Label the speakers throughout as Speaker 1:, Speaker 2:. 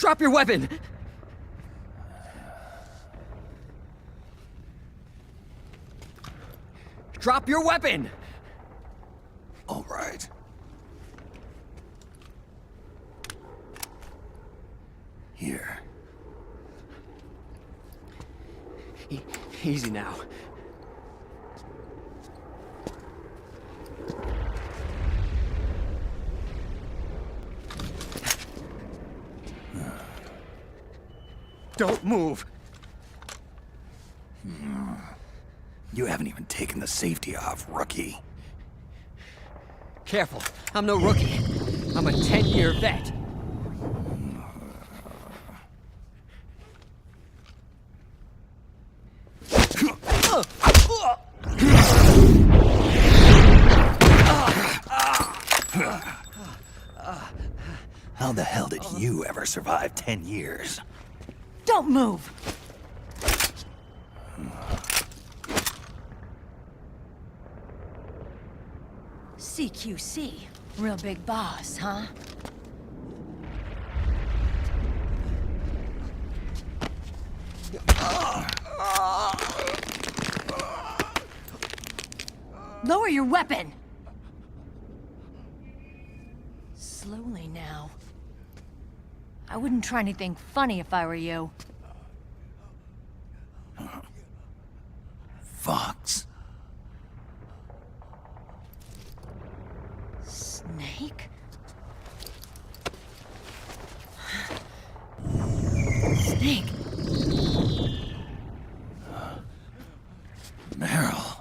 Speaker 1: Drop your weapon! Drop your weapon!
Speaker 2: All right. Here.
Speaker 1: Easy now. Don't move!
Speaker 2: You haven't even taken the safety off, rookie.
Speaker 1: Careful, I'm no rookie. I'm a 10-year vet.
Speaker 2: How the hell did you ever survive 10 years?
Speaker 3: Don't move! CQC. Real big boss, huh? Lower your weapon! Slowly now. I wouldn't try anything funny if I were you.
Speaker 2: Fox.
Speaker 3: Snake? Snake?
Speaker 2: Meryl.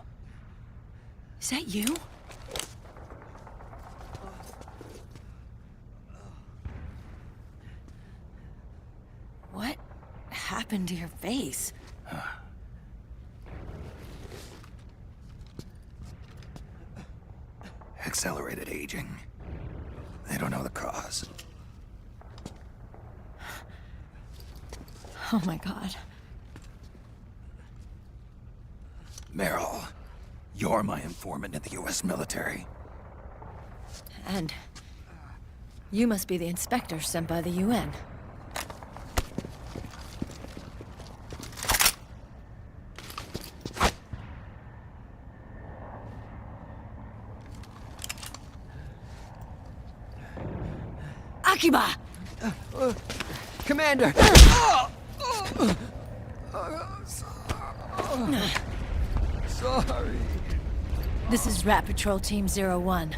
Speaker 3: Is that you? What happened to your face?
Speaker 2: Accelerated aging. They don't know the cause.
Speaker 3: Oh my god.
Speaker 2: Meryl, you're my informant in the US military.
Speaker 3: And you must be the inspector sent by the UN. Akiba!
Speaker 1: Commander! Sorry.
Speaker 3: This is Rat Patrol Team 01.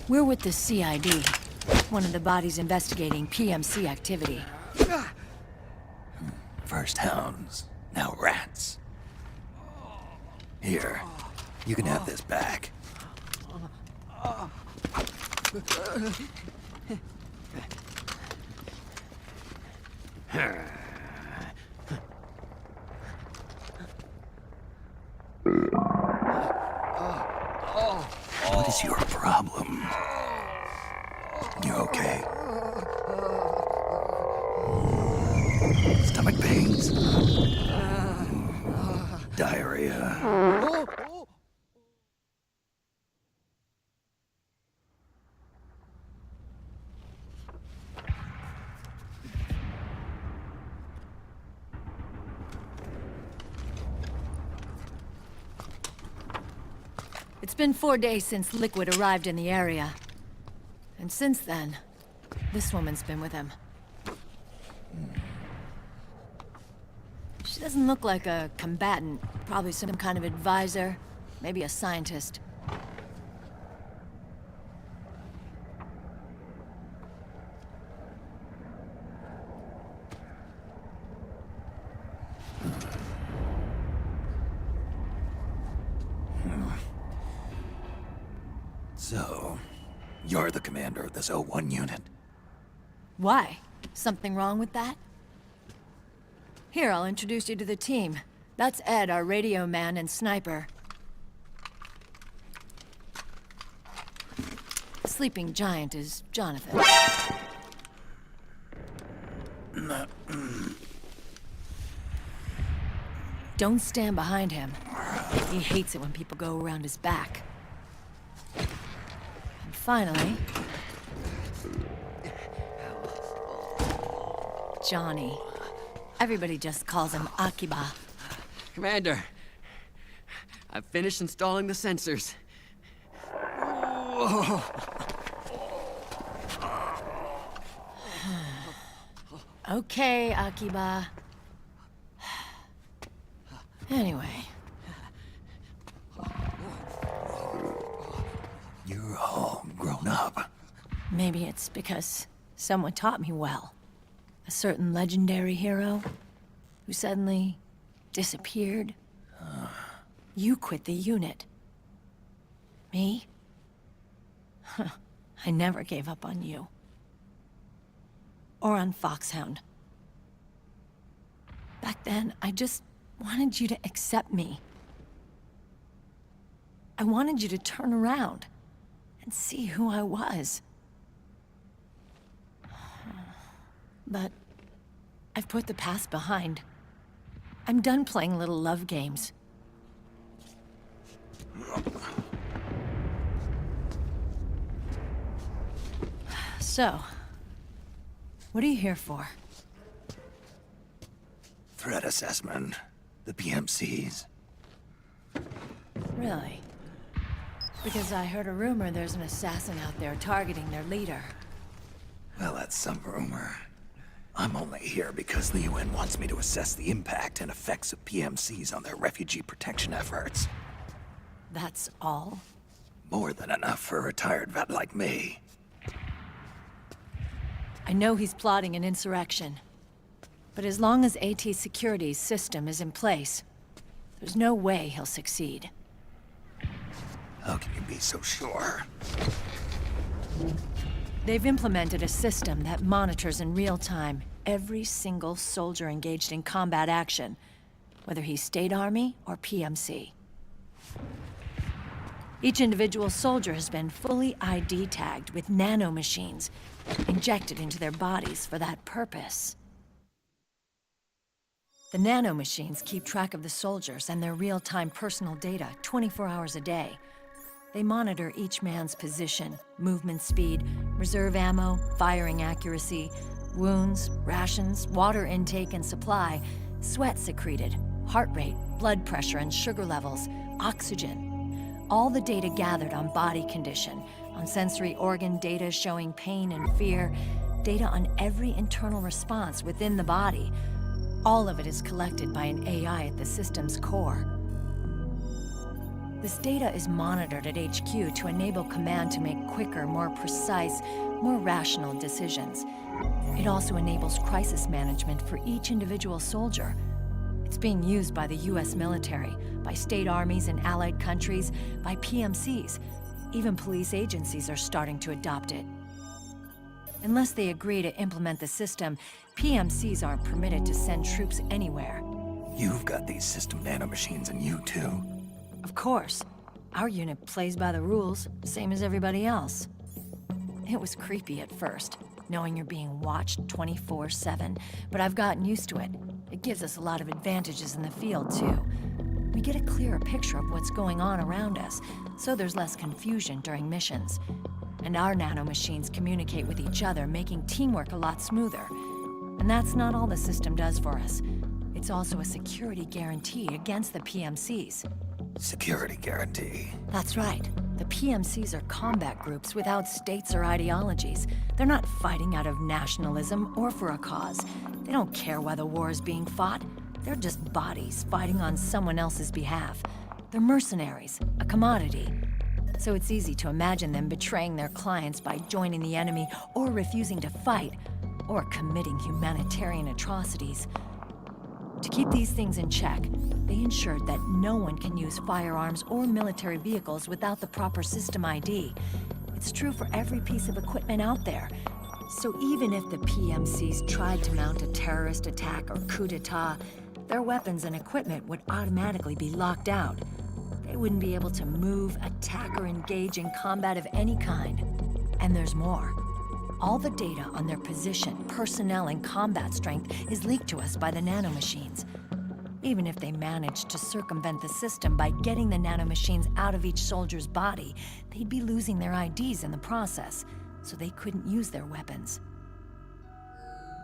Speaker 3: We're with the CID, one of the bodies investigating PMC activity.
Speaker 2: First hounds, now rats. Here, you can have this back. What is your problem? You okay? Stomach pains? Diarrhea?
Speaker 3: It's been 4 days since Liquid arrived in the area. And since then, this woman's been with him. She doesn't look like a combatant. Probably some kind of advisor, maybe a scientist.
Speaker 2: So, you're the commander of this O1 unit?
Speaker 3: Why? Something wrong with that? Here, I'll introduce you to the team. That's Ed, our radio man and sniper. The sleeping giant is Jonathan. Don't stand behind him. He hates it when people go around his back. And finally... Johnny. Everybody just calls him Akiba.
Speaker 1: Commander, I've finished installing the sensors.
Speaker 3: Okay, Akiba. Anyway,
Speaker 2: You're all grown up.
Speaker 3: maybe it's because someone taught me well. A certain legendary hero who suddenly disappeared. You quit the unit. Me? I never gave up on you. Or on Foxhound. Back then, I just wanted you to accept me. I wanted you to turn around and see who I was. But I've put the past behind. I'm done playing little love games. So, what are you here for?
Speaker 2: Threat assessment. The PMCs.
Speaker 3: Really? Because I heard a rumor there's an assassin out there targeting their leader.
Speaker 2: Well, that's some rumor. I'm only here because the UN wants me to assess the impact and effects of PMCs on their refugee protection efforts.
Speaker 3: That's all?
Speaker 2: More than enough for a retired vet like me.
Speaker 3: I know he's plotting an insurrection. But as long as AT Security's system is in place, there's no way he'll succeed.
Speaker 2: How can you be so sure?
Speaker 3: They've implemented a system that monitors in real time every single soldier engaged in combat action, whether he's State Army or PMC. Each individual soldier has been fully ID tagged with nanomachines injected into their bodies for that purpose. The nanomachines keep track of the soldiers and their real-time personal data 24 hours a day. They monitor each man's position, movement speed, reserve ammo, firing accuracy, wounds, rations, water intake and supply, sweat secreted, heart rate, blood pressure and sugar levels, oxygen. All the data gathered on body condition, on sensory organ data showing pain and fear, data on every internal response within the body. All of it is collected by an AI at the system's core. This data is monitored at HQ to enable command to make quicker, more precise, more rational decisions. It also enables crisis management for each individual soldier. It's being used by the US military, by state armies in allied countries, by PMCs. Even police agencies are starting to adopt it. Unless they agree to implement the system, PMCs aren't permitted to send troops anywhere.
Speaker 2: You've got these system nanomachines in you too.
Speaker 3: Of course. Our unit plays by the rules, same as everybody else. It was creepy at first, knowing you're being watched 24/7, but I've gotten used to it. It gives us a lot of advantages in the field, too. We get a clearer picture of what's going on around us, so there's less confusion during missions. And our nanomachines communicate with each other, making teamwork a lot smoother. And that's not all the system does for us. It's also a security guarantee against the PMCs.
Speaker 2: Security guarantee.
Speaker 3: That's right. The PMCs are combat groups without states or ideologies. They're not fighting out of nationalism or for a cause. They don't care why the war is being fought. They're just bodies fighting on someone else's behalf. They're mercenaries, a commodity. So it's easy to imagine them betraying their clients by joining the enemy or refusing to fight, or committing humanitarian atrocities. To keep these things in check, they ensured that no one can use firearms or military vehicles without the proper system ID. It's true for every piece of equipment out there. So even if the PMCs tried to mount a terrorist attack or coup d'etat, their weapons and equipment would automatically be locked out. They wouldn't be able to move, attack, or engage in combat of any kind. And there's more. All the data on their position, personnel, and combat strength is leaked to us by the nanomachines. Even if they managed to circumvent the system by getting the nanomachines out of each soldier's body, they'd be losing their IDs in the process, so they couldn't use their weapons.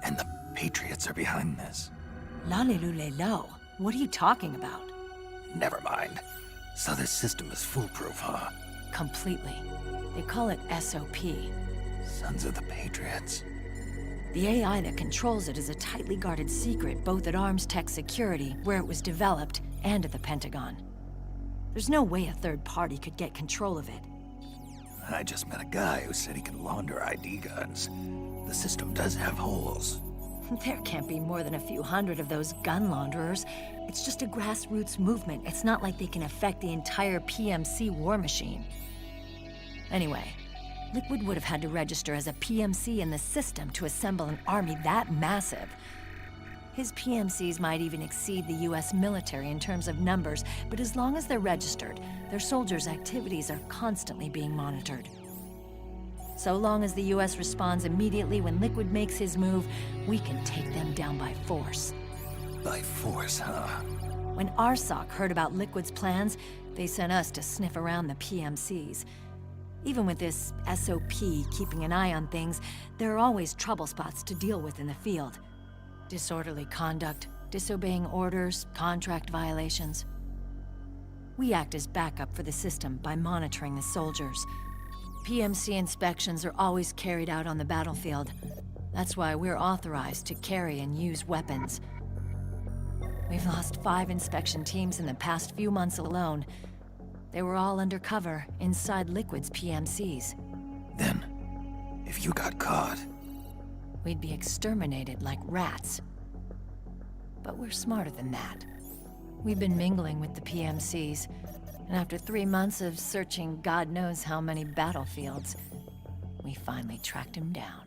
Speaker 2: And the Patriots are behind this.
Speaker 3: Lalilulelo. What are you talking about?
Speaker 2: Never mind. So this system is foolproof, huh?
Speaker 3: Completely. They call it SOP.
Speaker 2: Sons of the Patriots.
Speaker 3: The AI that controls it is a tightly guarded secret, both at Arms Tech Security, where it was developed, and at the Pentagon. There's no way a third party could get control of it.
Speaker 2: I just met a guy who said he can launder ID guns. The system does have holes.
Speaker 3: There can't be more than a few hundred of those gun launderers. It's just a grassroots movement. It's not like they can affect the entire PMC war machine. Anyway, Liquid would have had to register as a PMC in the system to assemble an army that massive. His PMCs might even exceed the US military in terms of numbers, but as long as they're registered, their soldiers' activities are constantly being monitored. So long as the US responds immediately when Liquid makes his move, we can take them down by force.
Speaker 2: By force, huh?
Speaker 3: When RSOC heard about Liquid's plans, they sent us to sniff around the PMCs. Even with this SOP keeping an eye on things, there are always trouble spots to deal with in the field. Disorderly conduct, disobeying orders, contract violations. We act as backup for the system by monitoring the soldiers. PMC inspections are always carried out on the battlefield. That's why we're authorized to carry and use weapons. We've lost 5 inspection teams in the past few months alone. They were all undercover, inside Liquid's PMCs.
Speaker 2: Then, if you got caught...
Speaker 3: We'd be exterminated like rats. But we're smarter than that. We've been mingling with the PMCs, and after 3 months of searching God knows how many battlefields, we finally tracked him down.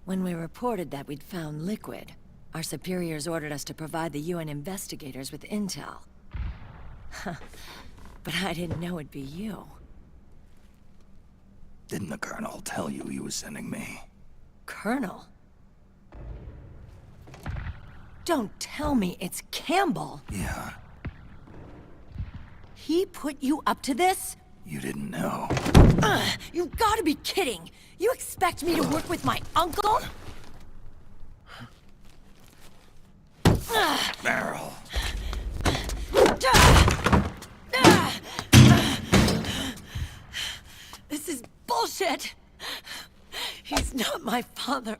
Speaker 3: When we reported that we'd found Liquid, our superiors ordered us to provide the UN investigators with intel. But I didn't know it'd be you.
Speaker 2: Didn't the Colonel tell you he was sending me?
Speaker 3: Colonel? Don't tell me it's Campbell!
Speaker 2: Yeah,
Speaker 3: He put you up to this?
Speaker 2: you didn't know.
Speaker 3: You've gotta be kidding! You expect me to work with my uncle?
Speaker 2: Meryl!
Speaker 3: This is bullshit! He's not my father.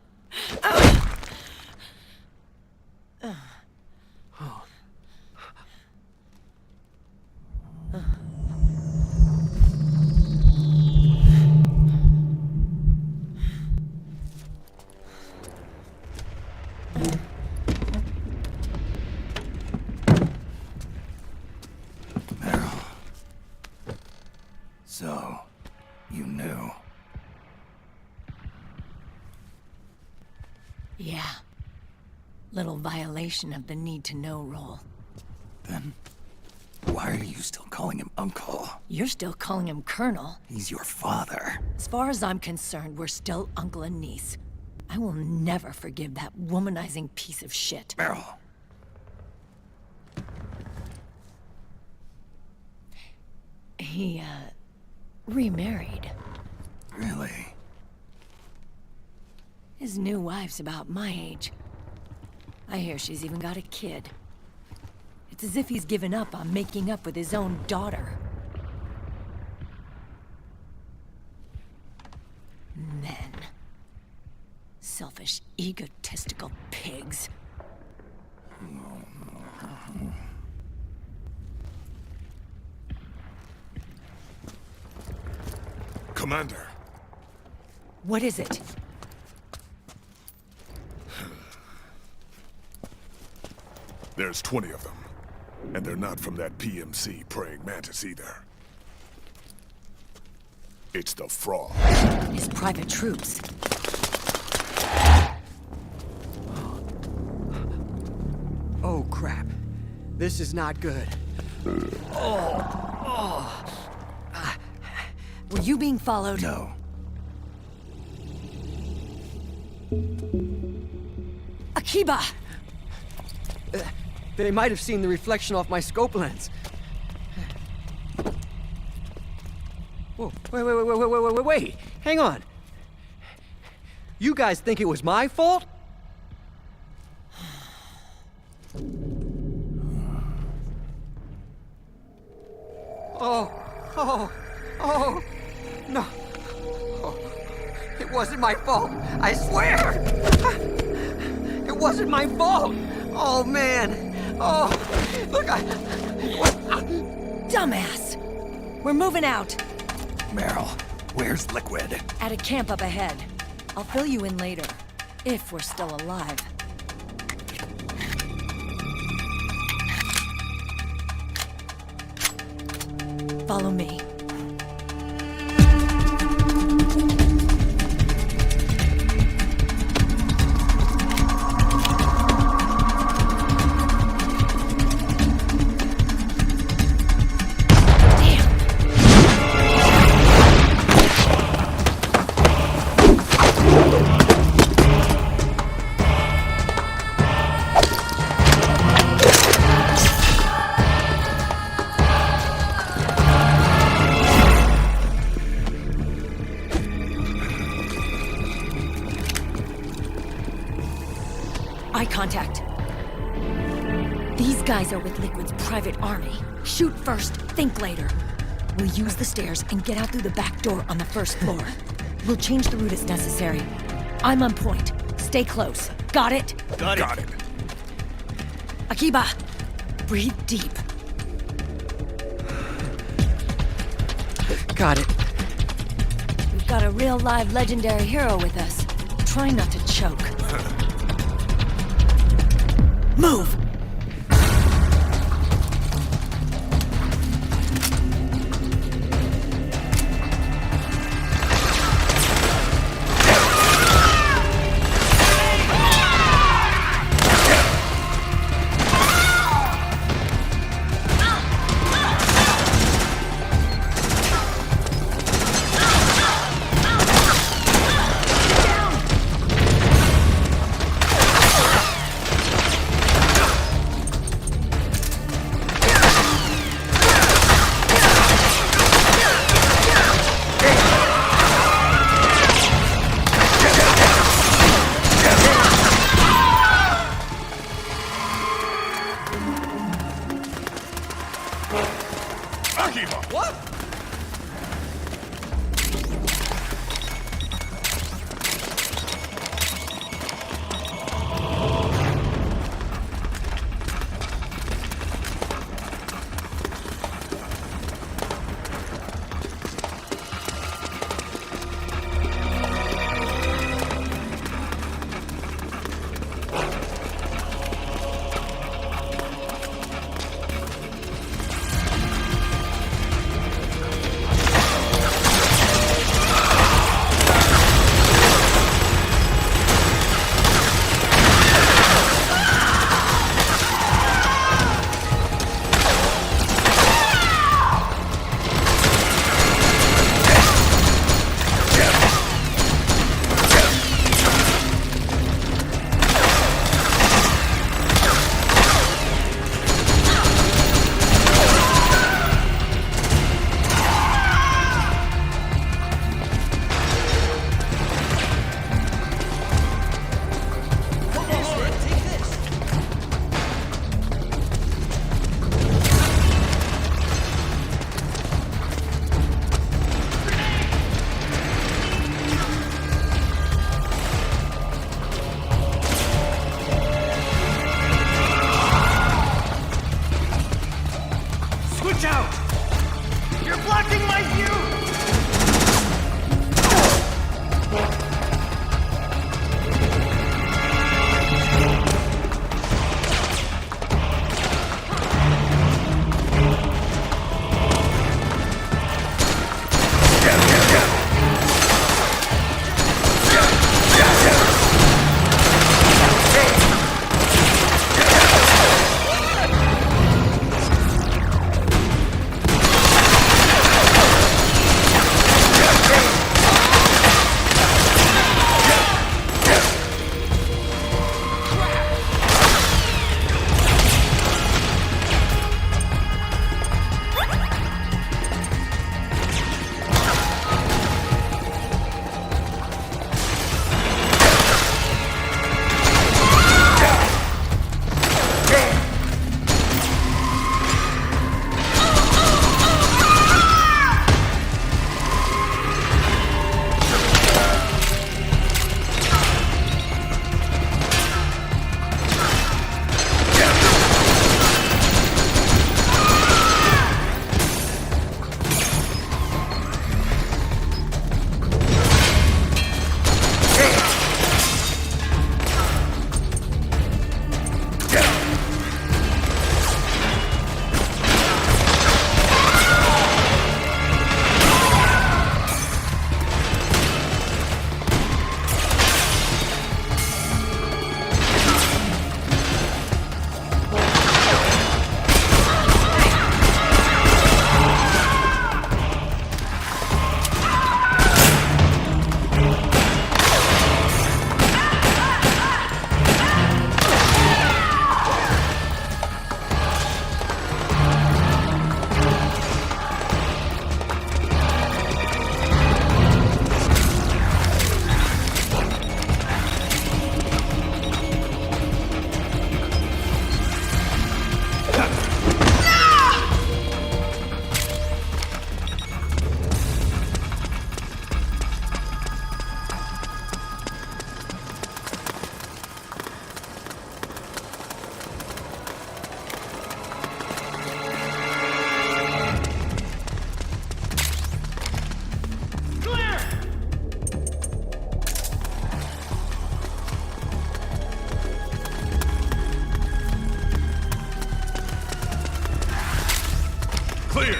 Speaker 2: Meryl. So, you knew.
Speaker 3: Yeah. Little violation of the need-to-know rule.
Speaker 2: Then, why are you still calling him Uncle?
Speaker 3: You're still calling him Colonel.
Speaker 2: He's your father.
Speaker 3: As far as I'm concerned, we're still uncle and niece. I will never forgive that womanizing piece of shit.
Speaker 2: Meryl.
Speaker 3: He, remarried.
Speaker 2: Really?
Speaker 3: His new wife's about my age. I hear she's even got a kid. It's as if he's given up on making up with his own daughter. Men. Selfish, egotistical pigs.
Speaker 4: Commander,
Speaker 3: What is it?
Speaker 4: there's 20 of them. And they're not from that PMC praying mantis either. It's the fraud.
Speaker 3: His private troops.
Speaker 1: Oh, crap. This is not good.
Speaker 3: Were you being followed?
Speaker 2: No.
Speaker 3: Akiba!
Speaker 1: They might have seen the reflection off my scope lens. Whoa, wait. Hang on. You guys think it was my fault? Oh, no. Oh, it wasn't my fault, I swear! It wasn't my fault! Oh, man. Oh, look,
Speaker 3: Dumbass! We're moving out.
Speaker 2: Meryl, where's Liquid?
Speaker 3: At a camp up ahead. I'll fill you in later. If we're still alive. Follow me. Eye contact. These guys are with Liquid's private army. Shoot first, think later. We'll use the stairs and get out through the back door on the first floor. We'll change the route as necessary. I'm on point. Stay close. Got it?
Speaker 4: Got it.
Speaker 3: Akiba, breathe deep.
Speaker 1: got it.
Speaker 3: We've got a real live legendary hero with us. Try not to choke. Move!
Speaker 4: What? Clear.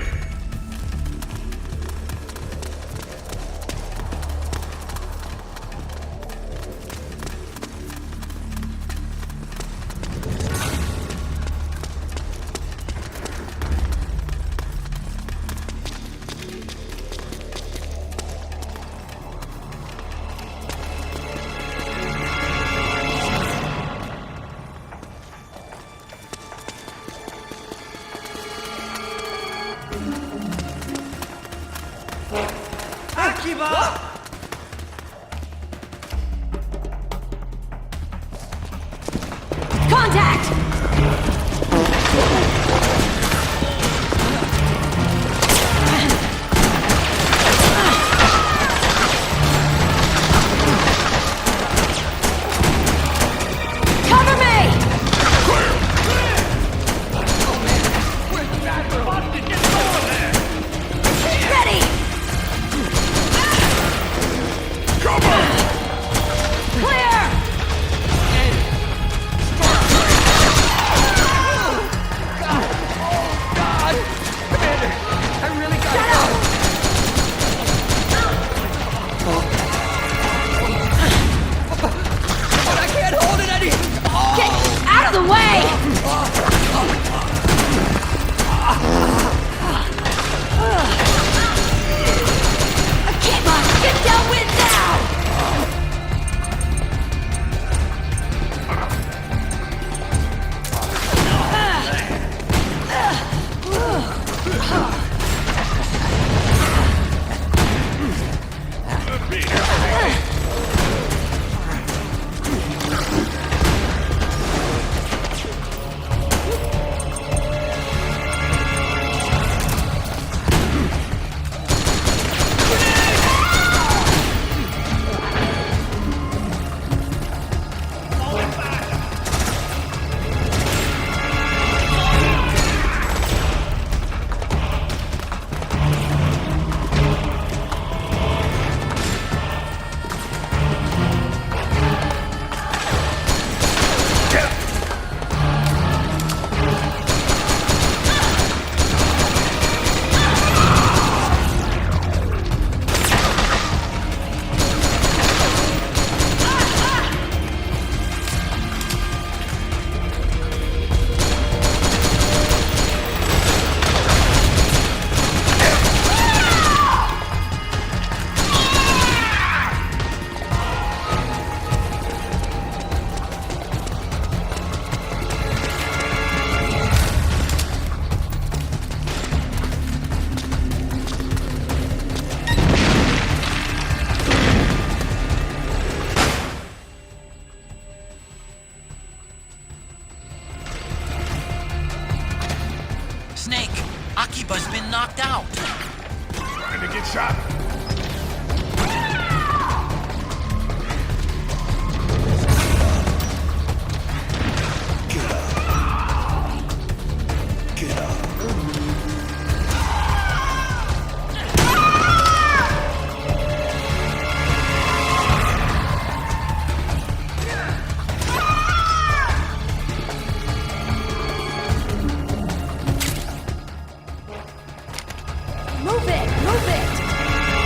Speaker 3: Contact! Cover me! Ready! Clear! Get out of the way! Keep on! Get dealt with now!
Speaker 5: Snake, Akiba's been knocked out.
Speaker 4: Trying to get shot.
Speaker 2: Get up.
Speaker 3: Move it! Move it!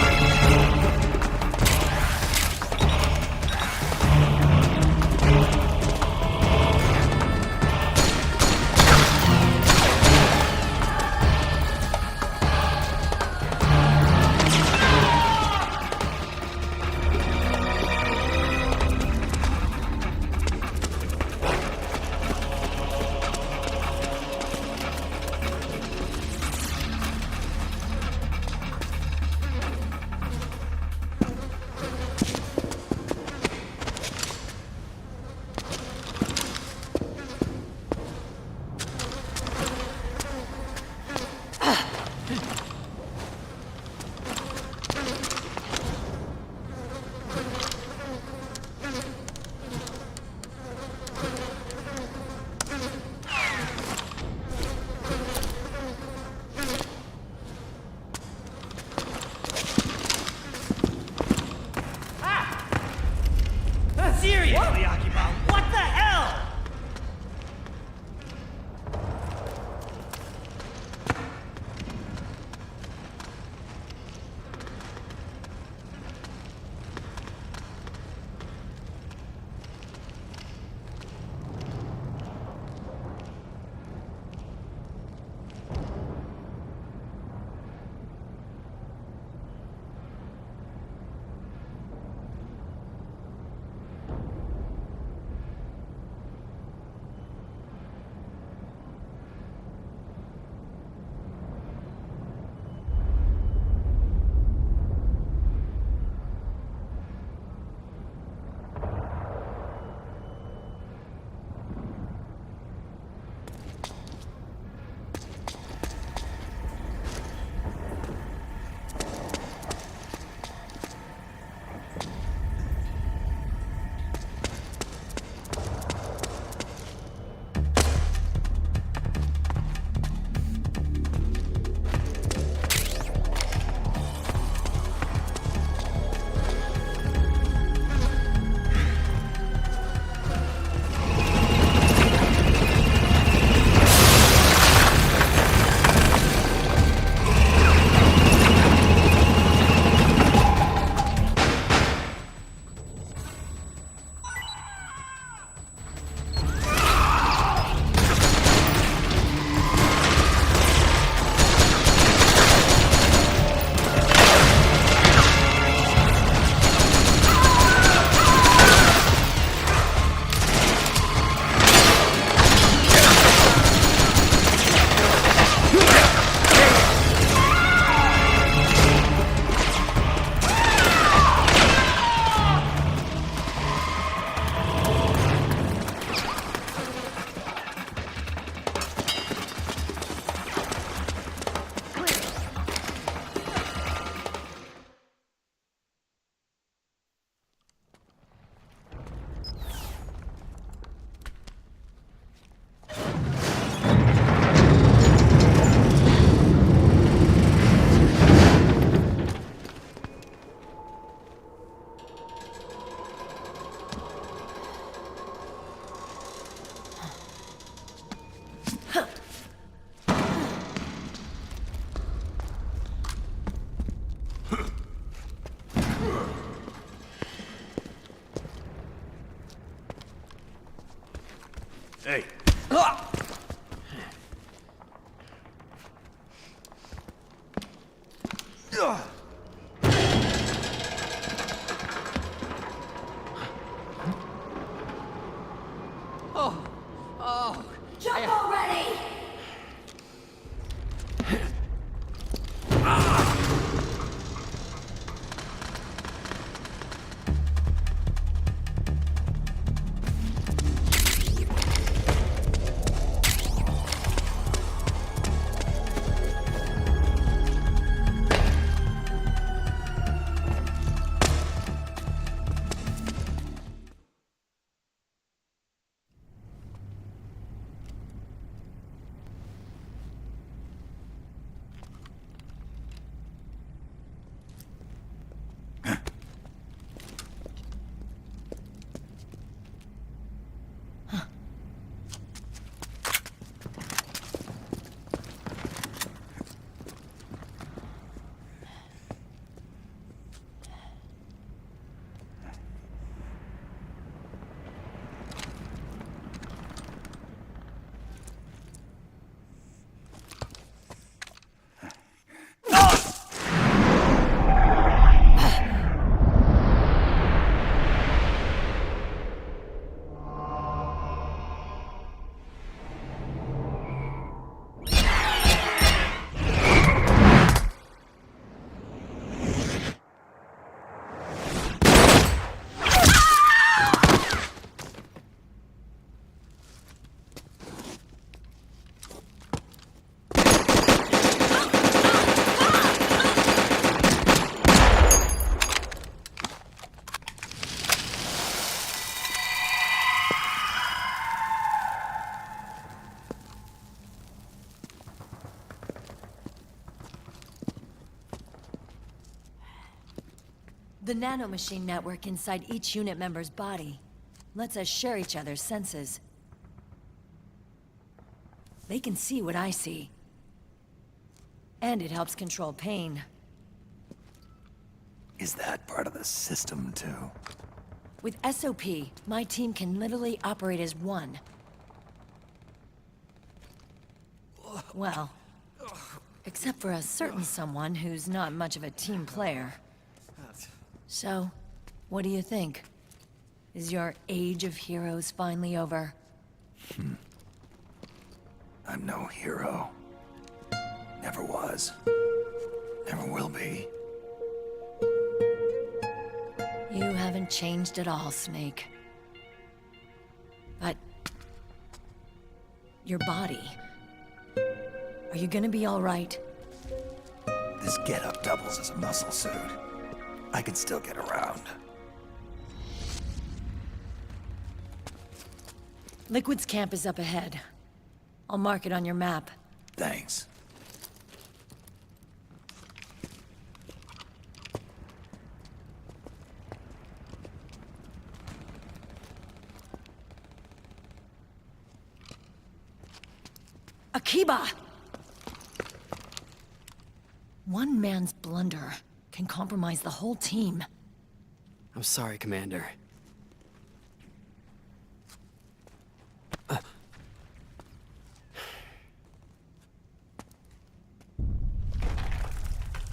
Speaker 3: Jump already! The nanomachine network inside each unit member's body lets us share each other's senses. They can see what I see. And it helps control pain.
Speaker 2: Is that part of the system, too?
Speaker 3: With SOP, my team can literally operate as one. Well, except for a certain someone who's not much of a team player. So, what do you think? Is your age of heroes finally over?
Speaker 2: I'm no hero. Never was. Never will be.
Speaker 3: You haven't changed at all, Snake. But... your body... are you gonna be all right?
Speaker 2: This get-up doubles as a muscle suit. I can still get around.
Speaker 3: Liquid's camp is up ahead. I'll mark it on your map.
Speaker 2: Thanks.
Speaker 3: Akiba! One man's blunder can compromise the whole team.
Speaker 1: I'm sorry, Commander.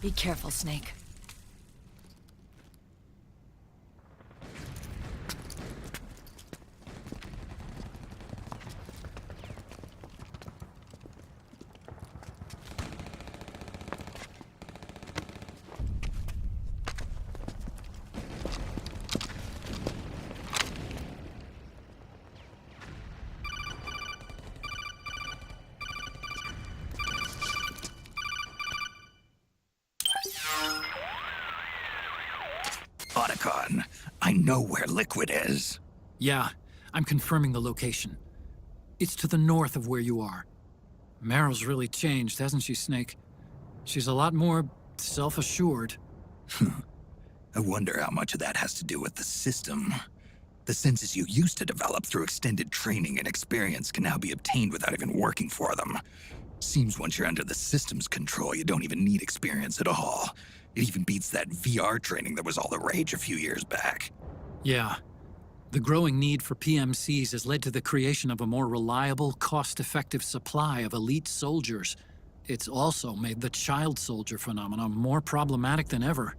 Speaker 3: Be careful, Snake.
Speaker 2: Otacon, I know where Liquid is.
Speaker 6: Yeah, I'm confirming the location. It's to the north of where you are. Meryl's really changed, hasn't she, Snake? She's a lot more self-assured.
Speaker 2: I wonder how much of that has to do with the system. The senses you used to develop through extended training and experience can now be obtained without even working for them. Seems once you're under the system's control, you don't even need experience at all. It even beats that VR training that was all the rage a few years back.
Speaker 6: Yeah. The growing need for PMCs has led to the creation of a more reliable, cost-effective supply of elite soldiers. It's also made the child soldier phenomenon more problematic than ever.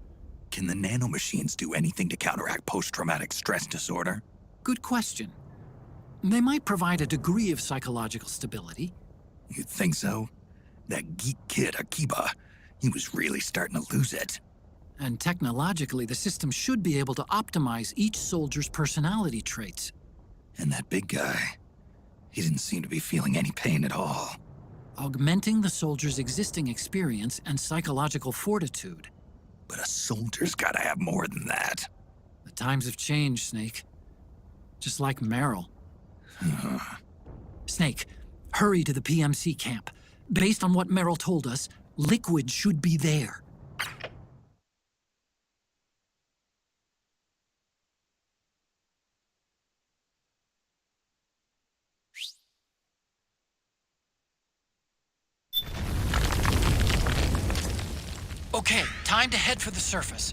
Speaker 2: Can the nanomachines do anything to counteract post-traumatic stress disorder?
Speaker 6: Good question. They might provide a degree of psychological stability.
Speaker 2: You'd think so? That geek kid, Akiba, he was really starting to lose it.
Speaker 6: And technologically, the system should be able to optimize each soldier's personality traits.
Speaker 2: And that big guy, he didn't seem to be feeling any pain at all.
Speaker 6: Augmenting the soldier's existing experience and psychological fortitude.
Speaker 2: But a soldier's gotta have more than that.
Speaker 6: The times have changed, Snake. Just like Meryl. Snake, hurry to the PMC camp. Based on what Meryl told us, Liquid should be there.
Speaker 5: Okay, time to head for the surface.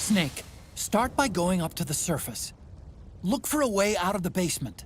Speaker 5: Snake, start by going up to the surface. Look for a way out of the basement.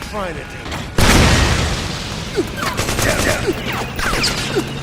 Speaker 1: trying to do?
Speaker 2: Down, down.